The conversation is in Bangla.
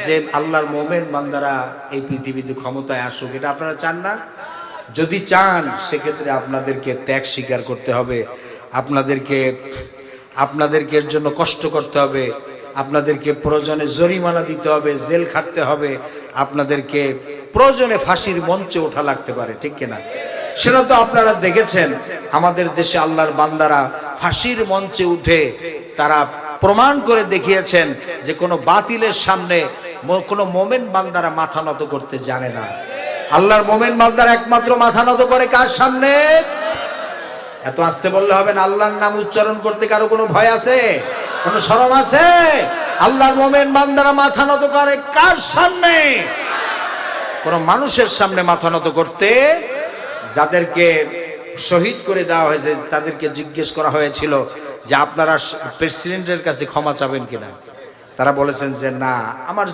যে আল্লাহর মোমেন বান্দারা এই পৃথিবীতে ক্ষমতায় আসুক, এটা আপনারা চান না? যদি চান সেক্ষেত্রে আপনাদেরকে ত্যাগ স্বীকার করতে হবে, আপনাদেরকে এর জন্য কষ্ট করতে হবে, আপনাদেরকে প্রয়োজনে জরিমানা দিতে হবে, জেল খাটতে হবে, আপনাদেরকে প্রয়োজনে ফাঁসির মঞ্চে ওঠা লাগতে পারে, ঠিক কিনা? সেটা তো আপনারা দেখেছেন আমাদের দেশে আল্লাহর বান্দারা ফাঁসির মঞ্চে উঠে তারা প্রমাণ করে দেখিয়েছেন যে কোনো বাতিলের সামনে কোনো মোমেন বান্দারা মাথা নত করতে জানে না। আল্লাহর মোমেন বান্দারা একমাত্র মাথা নত করে কার সামনে? এত আস্তে বললে হবে না। আল্লাহর নাম উচ্চারণ করতে কারো কোনো ভয় আছে? কোনো শরম আছে? আল্লাহর মোমেন বান্দারা মাথা নত করে কার সামনে? কোন মানুষের সামনে মাথা নত করতে। যাদেরকে শহীদ করে দেওয়া হয়েছে তাদেরকে জিজ্ঞেস করা হয়েছিল যে আপনারা প্রেসিডেন্টের কাছে ক্ষমা চাবেন কিনা, তারা বলেছেন যে না, আমার